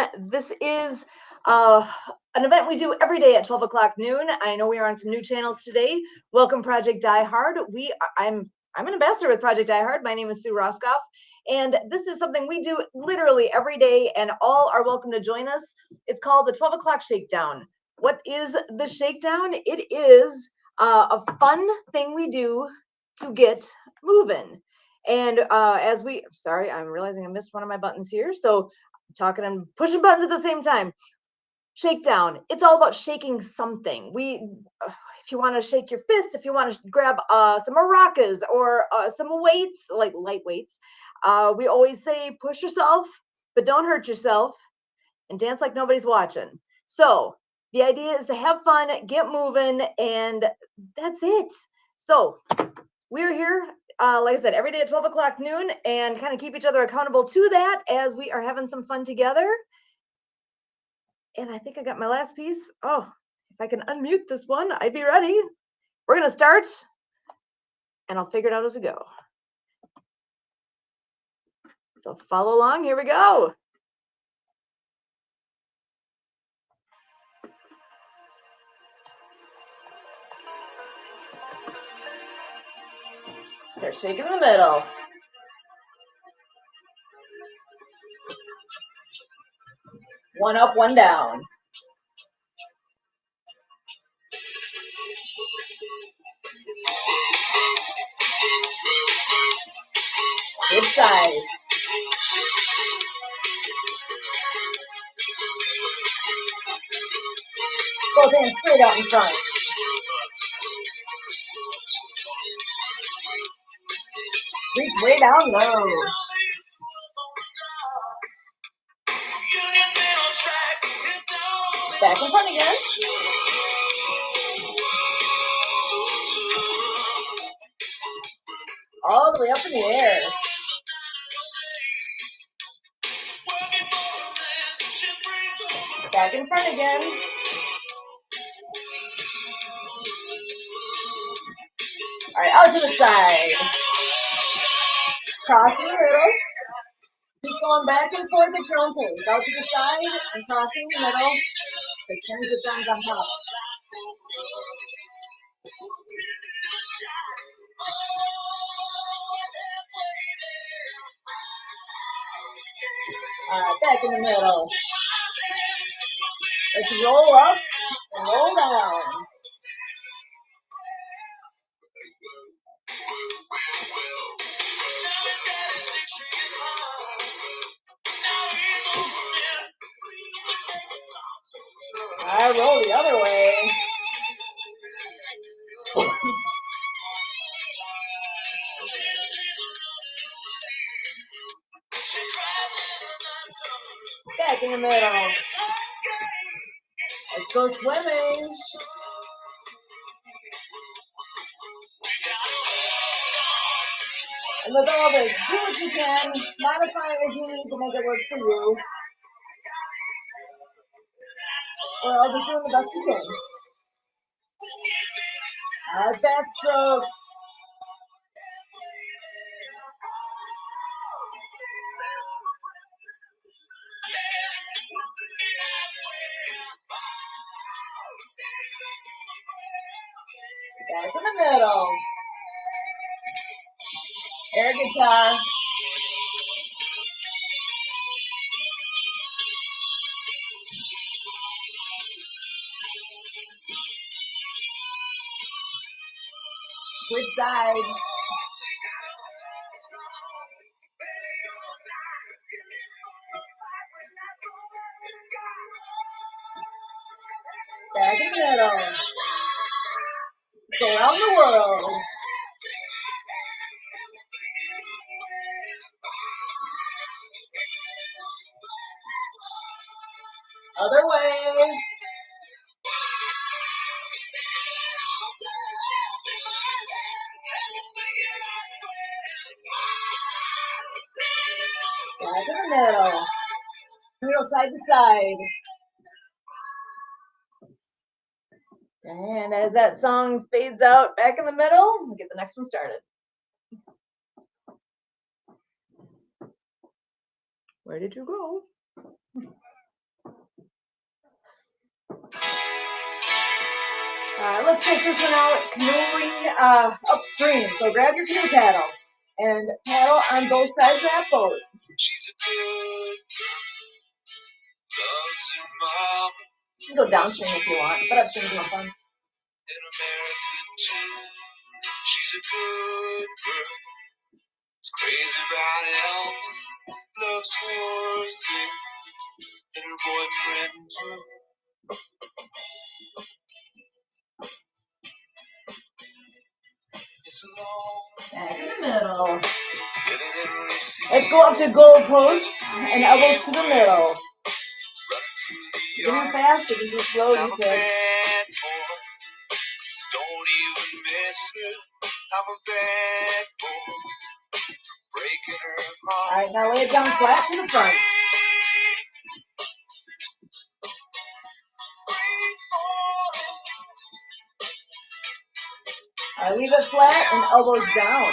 Shakedown. This is an event we do every day at 12 o'clock noon. I know we are on some new channels today. Welcome, Project Die Hard. I'm an ambassador with Project Die Hard. My name is Sue Roskoff, and this is something we do literally every day, and all are welcome to join us. It's called the 12 o'clock Shakedown. What is the Shakedown? It is a fun thing we do to get moving. And sorry, I'm realizing I missed one of my buttons here. So I'm talking and pushing buttons at the same time. Shakedown. It's all about shaking something. If you want to shake your fist, if you want to grab some maracas or some weights, like light weights, we always say push yourself, but don't hurt yourself, and dance like nobody's watching. So the idea is to have fun, get moving, and that's it. So we're here, like I said, every day at 12 o'clock noon, and kind of keep each other accountable to that as we are having some fun together. And I think I got my last piece. Oh, if I can unmute this one, I'd be ready. We're going to start, and I'll figure it out as we go. So follow along. Here we go. Start shaking in the middle. One up, one down. Good side. Both hands straight out in front. Reach way down low. Back in front again. All the way up in the air. Back in front again. All right, out to the side. Crossing the middle. Keep going back and forth at your own pace. Out to the side and crossing the middle. Take 10 good times on top. All right, back in the middle. Let's roll up and roll down. I roll the other way. Back in the middle. Let's go swimming. And with all this, do what you can. Modify it as you need to make it work for you. Or I'll just doing the best you can. All right, backstroke. Back in the middle. Air guitar. Switch sides. Back in the middle. Go around the world. Other way. Back in the middle. Middle side to side. And as that song fades out back in the middle, we'll get the next one started. Where did you go? Let's take this one out canoeing upstream. So grab your canoe paddle and paddle on both sides of that boat. She's a good girl, loves her mom. You can go downstream if you want, but upstream's more fun. In America too, she's a good girl. She's crazy about Elvis, loves horses, and her boyfriend. Back in the middle. Let's go up to goal posts and elbows to the middle. You can do fast, you can do slow, you can. Don't even miss her. I'm a bad boy, breaking her heart. Alright, now lay it down flat to the front. Alright, leave it flat and elbows down.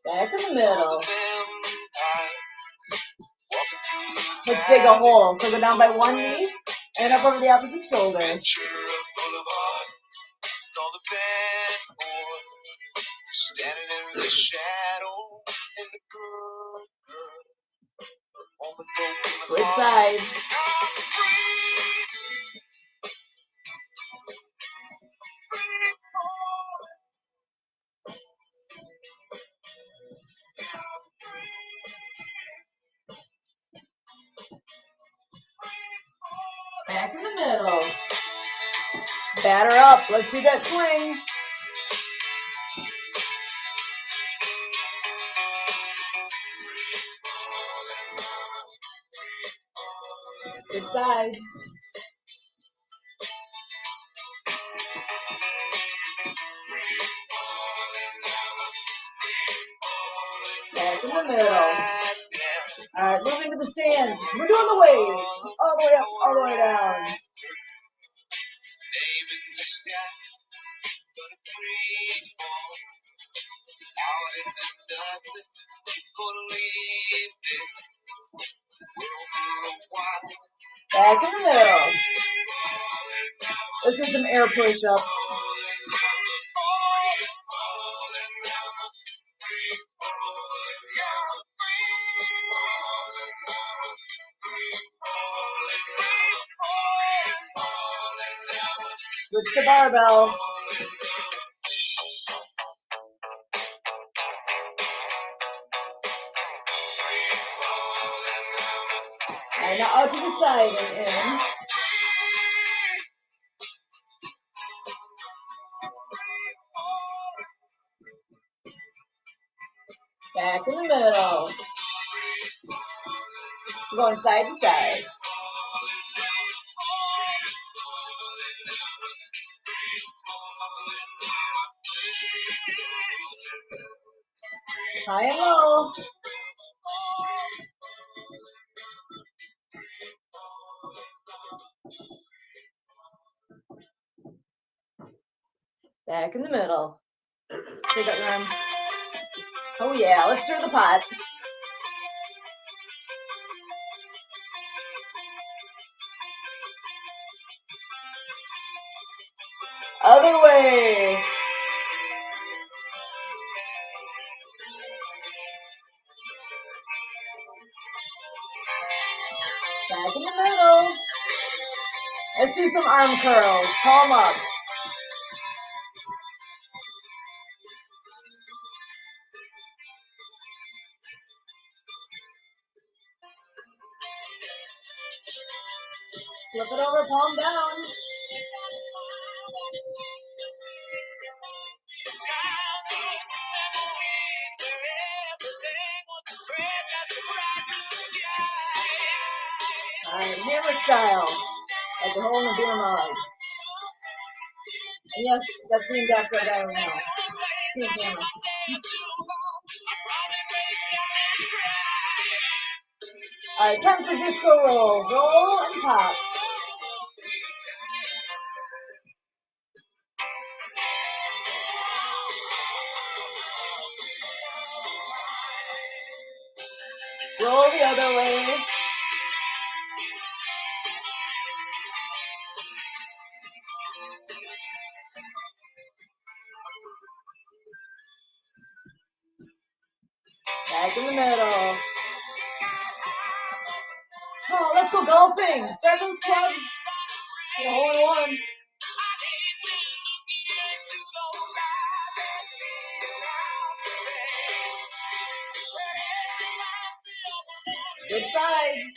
Back in the middle. Let's dig a hole. So go down by one knee and up over the opposite shoulder. Standing in the shadow, and the girl, switch sides. Back in the middle. Batter up. Let's see that swing. Switch sides. Back in the middle. Alright, moving to the stands. We're doing the waves. All the way up, all the way down. Back in the middle. Let's do some air push-ups. Switch the barbell. And now out to the side and in. Back in the middle. Going side to side. High and low. Back in the middle. Take out your arms. Oh yeah, let's stir the pot. Other way. Back in the middle. Let's do some arm curls. Palm up. Flip it over, palm down. Alright, hammer style. Like a hole in a beer mug. And yes, that's named after a guy right now. Pink hammer. Alright, time for disco roll. Roll and pop. Roll the other way. Back in the middle. Oh, let's go golfing. Grab those clubs. Get a hole in one. Switch sides.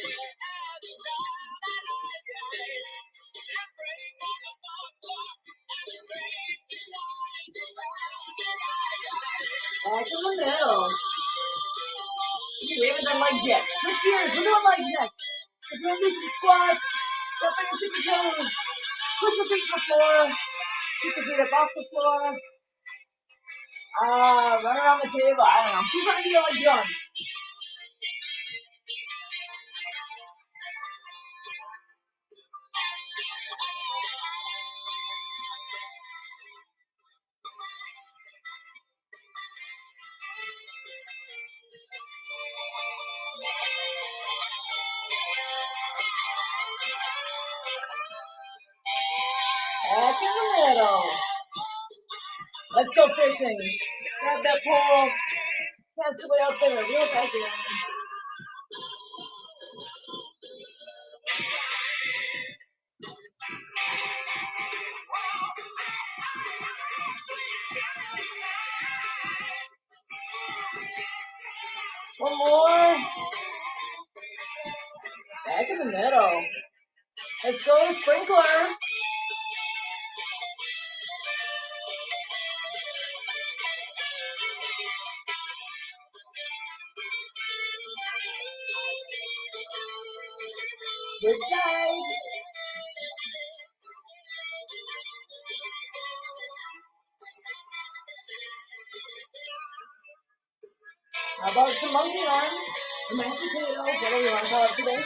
Back in the middle. We haven't done legs yet. Switch gears. We're doing legs next. If you're doing some squats, step on your tippy toes. Push your feet to the floor. Keep your feet up off the floor. Run around the table. I don't know. She's trying to get your legs done. Back in the middle. Let's go fishing. Grab that pole. Cast it way out there. Reel it back in. One more. Back in the middle. Let's go to sprinkler. Good side. How about some monkey arms? Or mashed potato, whatever you want to call it today.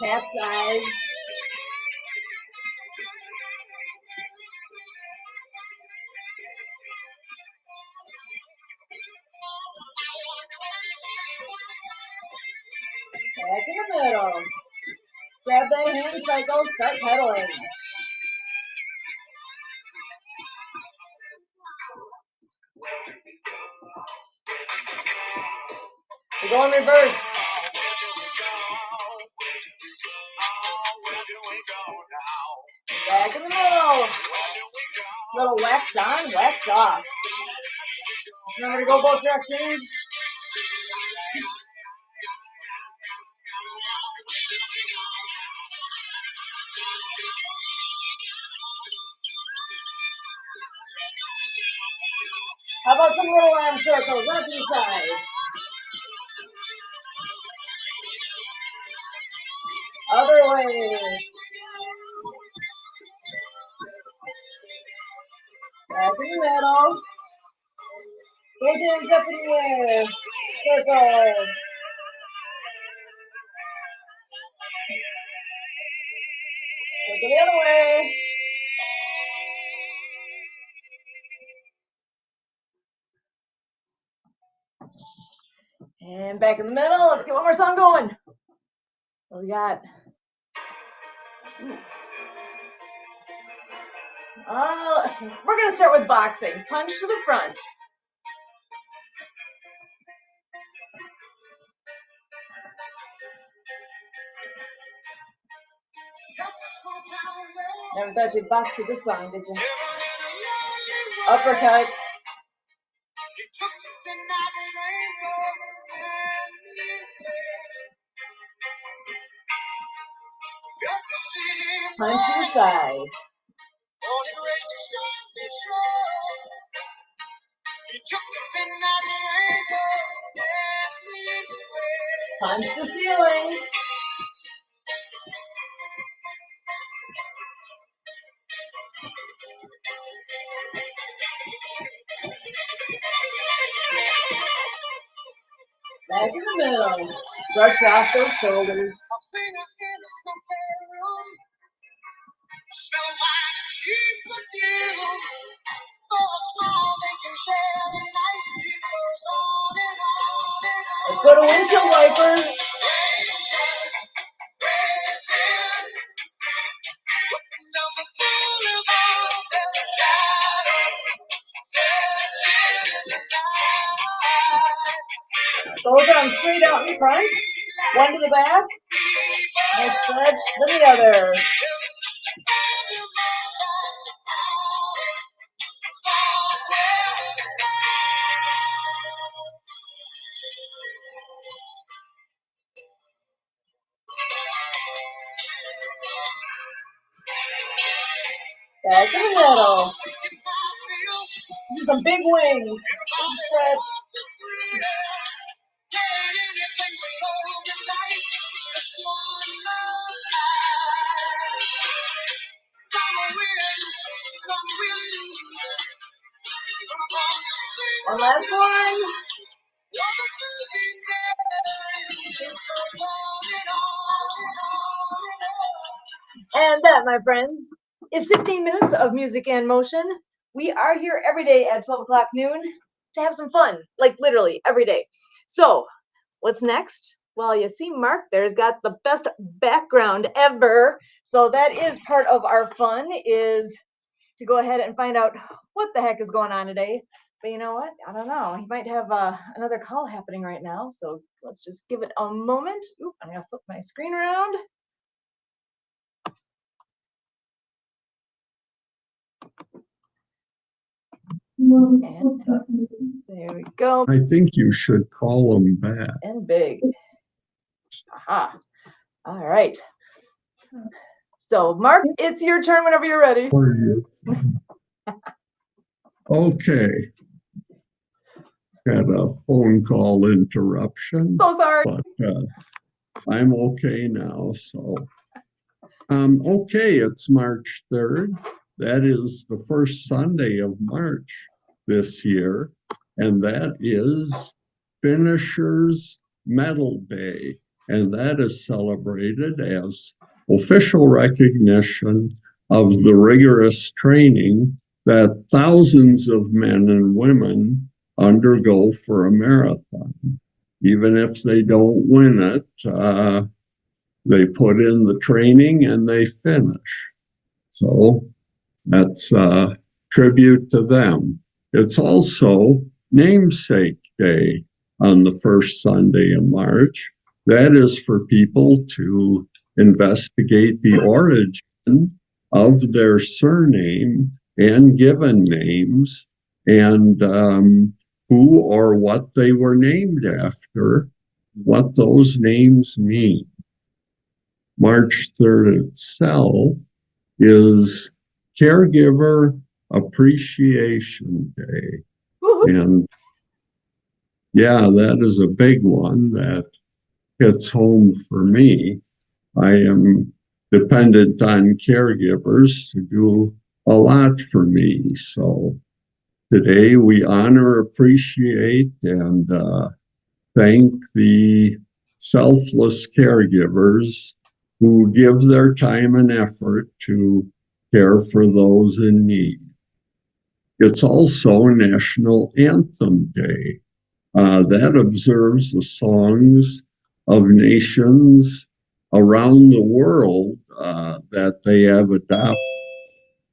Capsize. Back in the middle. Grab that hand cycle, start pedaling. We go in reverse. Back in the middle. Little wax on, wax off. Remember to go both directions. How about some little arm circles, left and side. Other way. Back in the middle. Both hands up in the air. Circle. Circle the other way. And back in the middle. Let's get one more song going. What we got? We're going to start with boxing. Punch to the front. Never thought you'd box to this song, did you? Uppercuts. Punch to the side. Punch the ceiling. Back in the middle. Brush off those shoulders. Smell of wine and cheap perfume. For a smile they can share the night. It goes on and on and on. Let's go to windshield wipers. Down the boulevard, there's shadows searching in the night. Those arms straight out in front. One to the back. Nice stretch. Then the other. Back to the middle. Do some big wings. Big stretch. One last one. And that, my friends, is 15 minutes of music and motion. We are here every day at 12 o'clock noon to have some fun, like literally every day. So what's next? Well, you see Mark there's got the best background ever. So that is part of our fun, is to go ahead and find out what the heck is going on today. But you know what? I don't know. He might have another call happening right now. So let's just give it a moment. Oop, I'm going to flip my screen around. And there we go. I think you should call them back. And big. Aha. All right. So, Mark, it's your turn whenever you're ready. Okay. Had a phone call interruption. So sorry. But I'm okay now. So, okay, it's March 3rd. That is the first Sunday of March this year. And that is Finishers Medal Day. And that is celebrated as official recognition of the rigorous training that thousands of men and women undergo for a marathon. Even if they don't win it, they put in the training and they finish. So that's a tribute to them. It's also Namesake Day on the first Sunday of March. That is for people to investigate the origin of their surname and given names, and who or what they were named after, what those names mean. March 3rd itself is Caregiver Appreciation Day. And yeah, that is a big one that hits home for me. I am dependent on caregivers to do a lot for me. So today we honor, appreciate, and thank the selfless caregivers who give their time and effort to care for those in need. It's also National Anthem Day. That observes the songs of nations around the world that they have adopted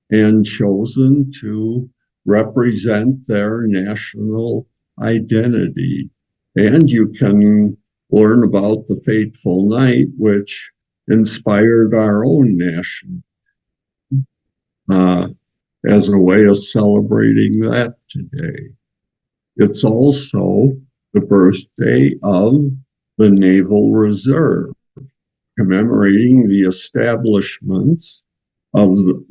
and chosen to represent their national identity. And you can learn about the fateful night, which inspired our own nation as a way of celebrating that today. It's also the birthday of the Naval Reserve, commemorating the establishment of the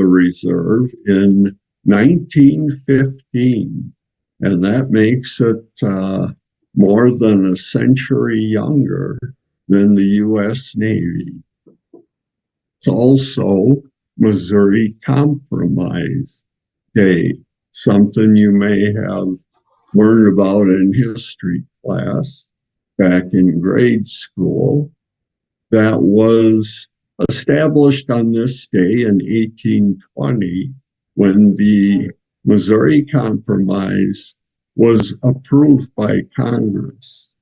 reserve in 1915, and that makes it more than a century younger than the U.S. Navy. It's also Missouri Compromise Day, something you may have learned about in history class back in grade school. That was established on this day in 1820 when the Missouri Compromise was approved by Congress.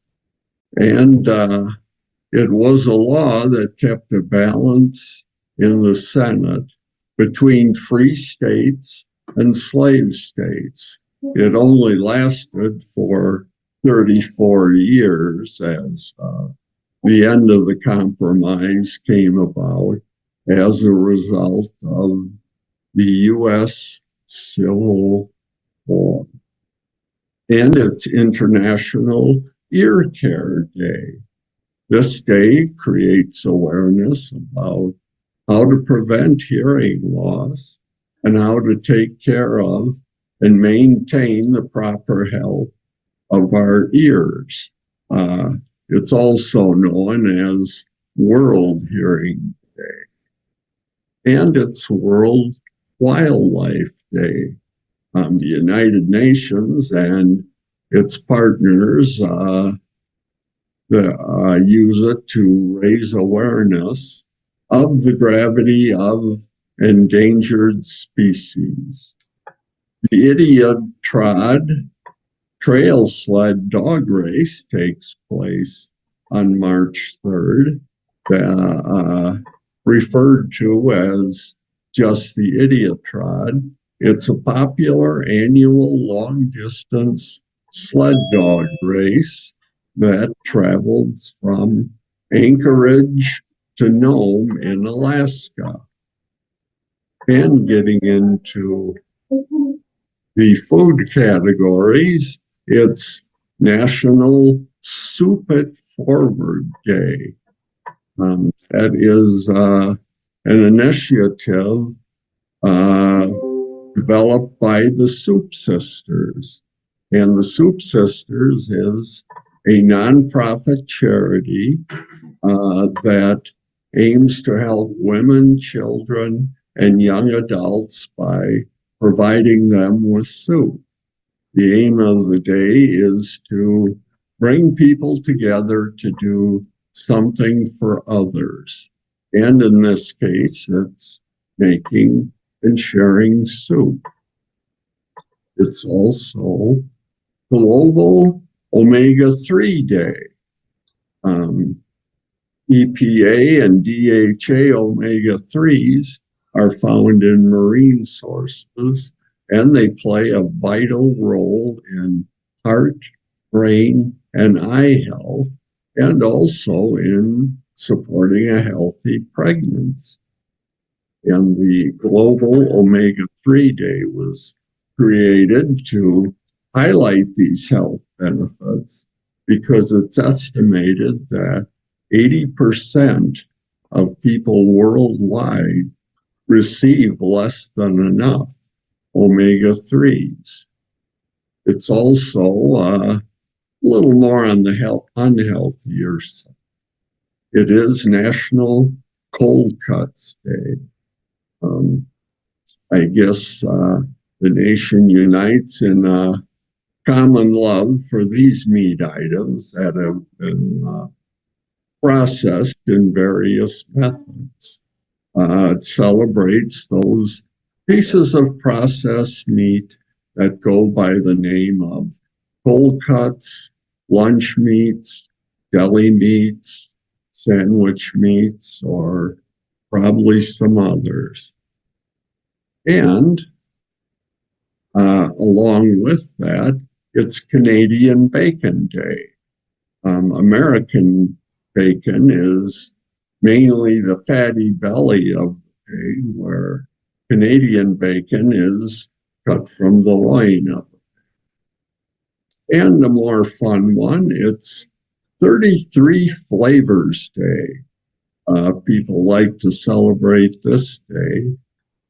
And it was a law that kept a balance in the Senate between free states and slave states. It only lasted for 34 years as the end of the compromise came about as a result of the U.S. Civil War. And it's International Ear Care Day. This day creates awareness about how to prevent hearing loss and how to take care of and maintain the proper health of our ears. It's also known as World Hearing Day. And it's World Wildlife Day. The United Nations and its partners use it to raise awareness of the gravity of endangered species. The Iditarod Trail Sled Dog Race takes place on March 3rd, referred to as just the Iditarod. It's a popular annual long-distance sled dog race that travels from Anchorage to Nome in Alaska. And getting into the food categories, it's National Soup It Forward Day. That is an initiative developed by the Soup Sisters. And the Soup Sisters is a nonprofit charity that aims to help women, children, and young adults by providing them with soup. The aim of the day is to bring people together to do something for others. And in this case, it's making and sharing soup. It's also Global Omega-3 Day. EPA and DHA omega-3s are found in marine sources, and they play a vital role in heart, brain, and eye health, and also in supporting a healthy pregnancy. And the Global Omega-3 Day was created to highlight these health benefits because it's estimated that 80% of people worldwide receive less than enough omega-3s. It's also a little more on the unhealthier side. It is National Cold Cuts Day. I guess the nation unites in common love for these meat items that have been processed in various methods. It celebrates those pieces of processed meat that go by the name of cold cuts, lunch meats, deli meats, sandwich meats, or probably some others. And along with that, it's Canadian Bacon Day. American bacon is mainly the fatty belly of the pig, where Canadian bacon is cut from the loin of it. And a more fun one, it's 33 Flavors Day. People like to celebrate this day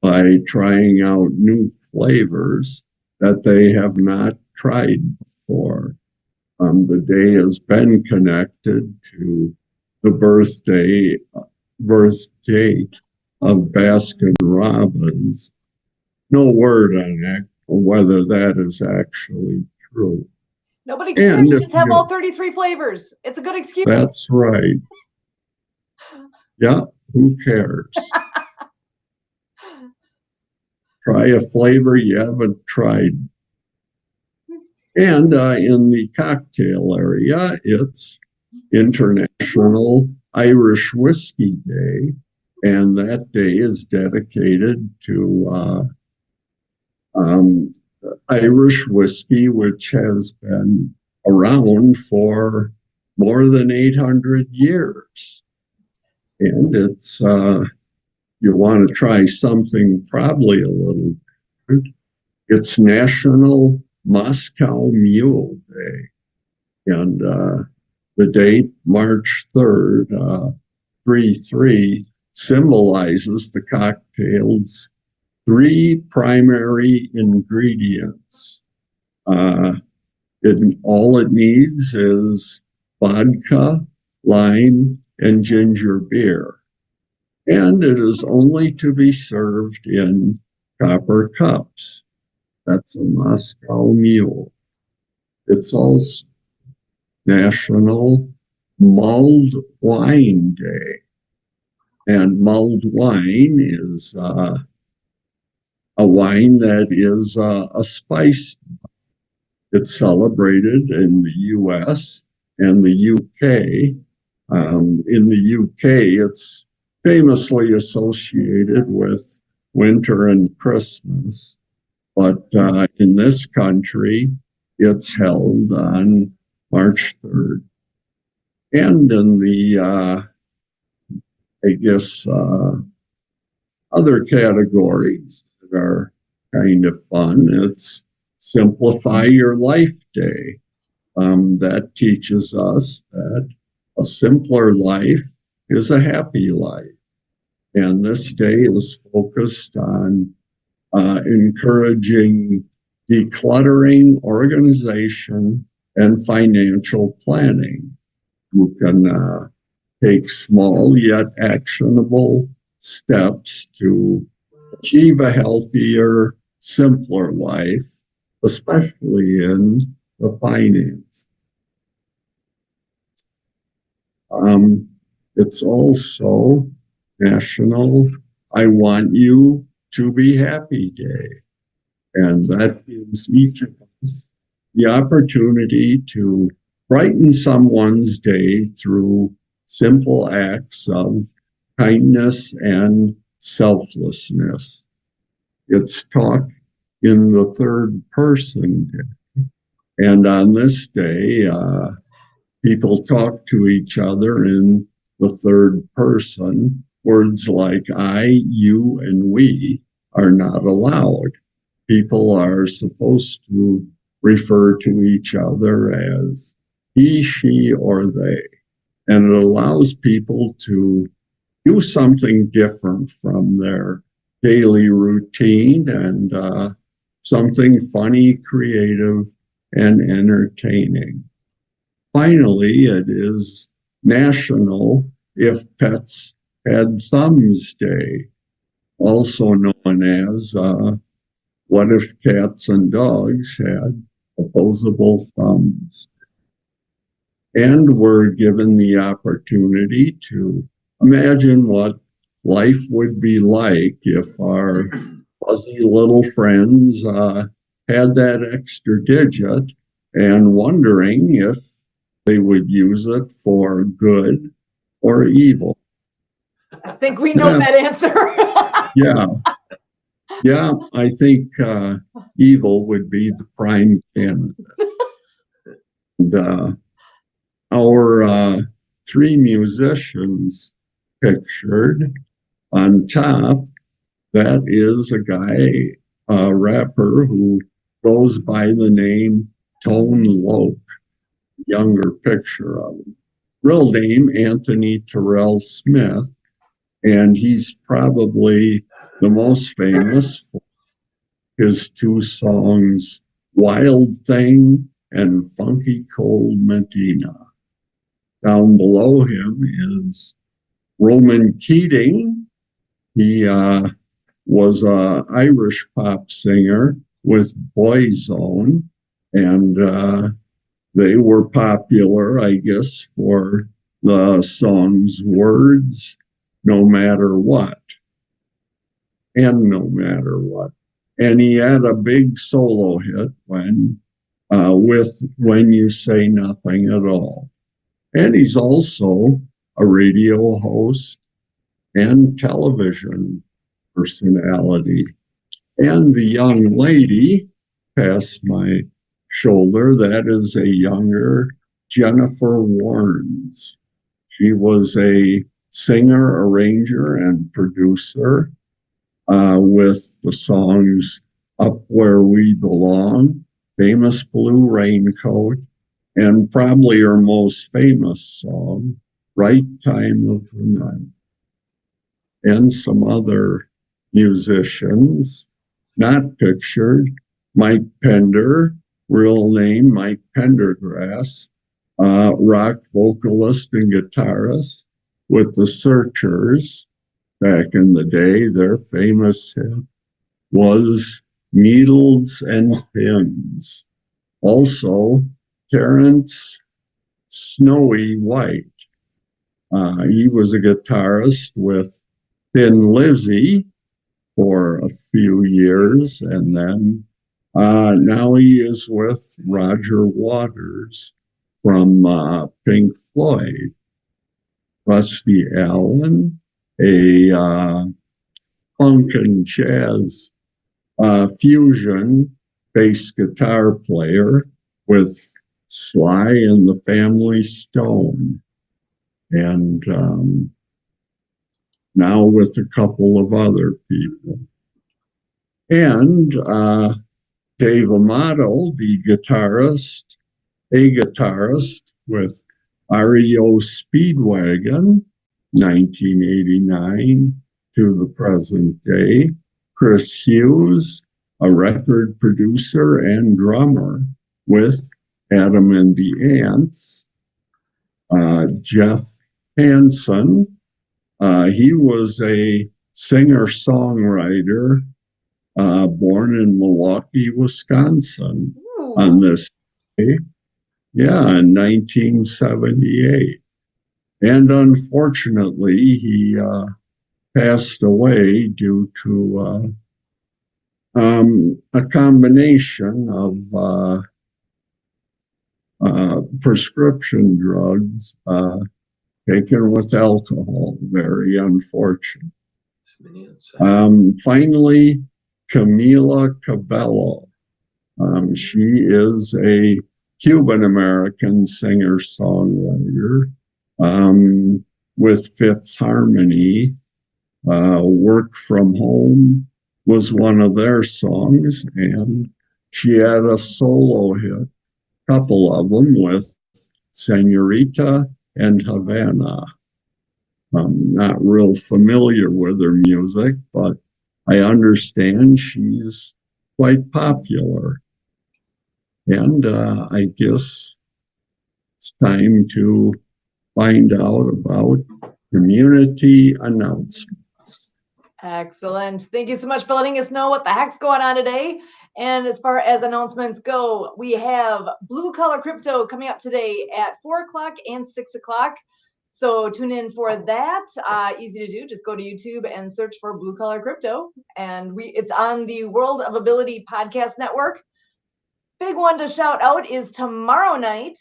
by trying out new flavors that they have not tried before. The day has been connected to the birth date of Baskin Robbins. No word on whether that is actually true. Nobody cares, just have all 33 flavors. It's a good excuse. That's right. Yeah, Who cares? Try a flavor you haven't tried. And in the cocktail area, it's International Irish Whiskey Day, and that day is dedicated to Irish whiskey, which has been around for more than 800 years. And it's, you want to try something probably a little different. It's National Moscow Mule Day. And the date, March 3rd, 3-3, symbolizes the cocktail's three primary ingredients. All it needs is vodka, lime, and ginger beer. And it is only to be served in copper cups. That's a Moscow Mule. It's also National Mulled Wine Day. And mulled wine is a wine that is a spiced. It's celebrated in the US and the UK. In the UK, it's famously associated with winter and Christmas. But in this country, it's held on March 3rd. And in the, I guess, other categories that are kind of fun, it's Simplify Your Life Day. That teaches us that a simpler life is a happy life. And this day is focused on encouraging decluttering, organization, and financial planning. You can take small yet actionable steps to achieve a healthier, simpler life, especially in the finance. It's also National I Want You to Be Happy Day. And that gives each of us the opportunity to brighten someone's day through simple acts of kindness and selflessness. It's talk in the third person. And on this day, people talk to each other in the third person. Words like I, you, and we are not allowed. People are supposed to refer to each other as he, she, or they. And it allows people to do something different from their daily routine and something funny, creative, and entertaining. Finally, it is National If Pets Had Thumbs Day, also known as What If Cats and Dogs Had Opposable Thumbs? And we're given the opportunity to imagine what life would be like if our fuzzy little friends had that extra digit, and wondering if they would use it for good or evil. I think we know that answer. Yeah, I think evil would be the prime candidate. And our three musicians pictured on top, that is a guy, a rapper who goes by the name Tone Loc, younger picture of him. Real name, Anthony Terrell Smith, and he's probably the most famous for his two songs, Wild Thing and Funky Cold Medina. Down below him is Roman Keating. He was an Irish pop singer with Boyzone, and they were popular, I guess, for the song's words No Matter What, and No Matter What. And he had a big solo hit with When You Say Nothing at All. And he's also a radio host and television personality. And the young lady past my shoulder, that is a younger Jennifer Warnes. She was a singer, arranger, and producer with the songs Up Where We Belong, Famous Blue Raincoat, and probably her most famous song, Right Time of the Night. And some other musicians, not pictured, Mike Pender, real name Mike Pendergrass, rock vocalist and guitarist with the Searchers. Back in the day, their famous hit was Needles and Pins. Also, Terrence Snowy White. He was a guitarist with Thin Lizzy for a few years, and then now he is with Roger Waters from Pink Floyd. Rusty Allen, a funk and jazz fusion bass guitar player with Sly and the Family Stone, and now with a couple of other people. And Dave Amato, the guitarist, a guitarist with REO Speedwagon, 1989 to the present day. Chris Hughes, a record producer and drummer with Adam and the Ants. Jeff Hansen, he was a singer-songwriter born in Milwaukee, Wisconsin. Ooh. On this day. Yeah, in 1978. And unfortunately, he passed away due to a combination of prescription drugs taken with alcohol. Very unfortunate. Finally, Camila Cabello. She is a Cuban-American singer-songwriter with Fifth Harmony. Work From Home was one of their songs, and she had a solo hit, couple of them, with Senorita and Havana. I'm not real familiar with her music, but I understand she's quite popular. And I guess it's time to find out about community announcements. Excellent. Thank you so much for letting us know what the heck's going on today. And as far as announcements go, we have Blue Collar Crypto coming up today at 4 o'clock and 6 o'clock. So tune in for that. Easy to do. Just go to YouTube and search for Blue Collar Crypto. And it's on the World of Ability Podcast Network. Big one to shout out is tomorrow night,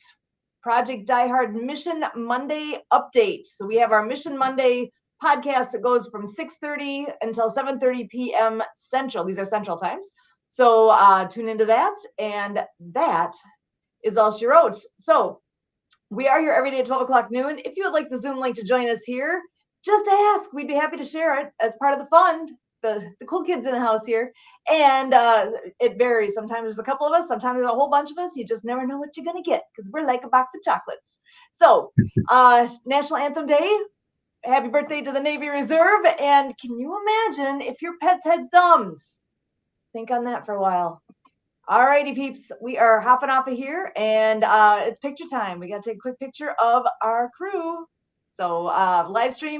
Project Diehard Mission Monday update. So we have our Mission Monday podcast that goes from 6:30 until 7:30 p.m. Central. These are Central times. So tune into that. And that is all she wrote. So we are here every day at 12 o'clock noon. If you would like the Zoom link to join us here, just ask. We'd be happy to share it as part of the fun. The cool kids in the house here. And it varies. Sometimes there's a couple of us. Sometimes there's a whole bunch of us. You just never know what you're going to get because we're like a box of chocolates. So National Anthem Day. Happy birthday to the Navy Reserve. And can you imagine if your pets had thumbs? Think on that for a while. All righty, peeps. We are hopping off of here. And it's picture time. We got to take a quick picture of our crew. So live stream.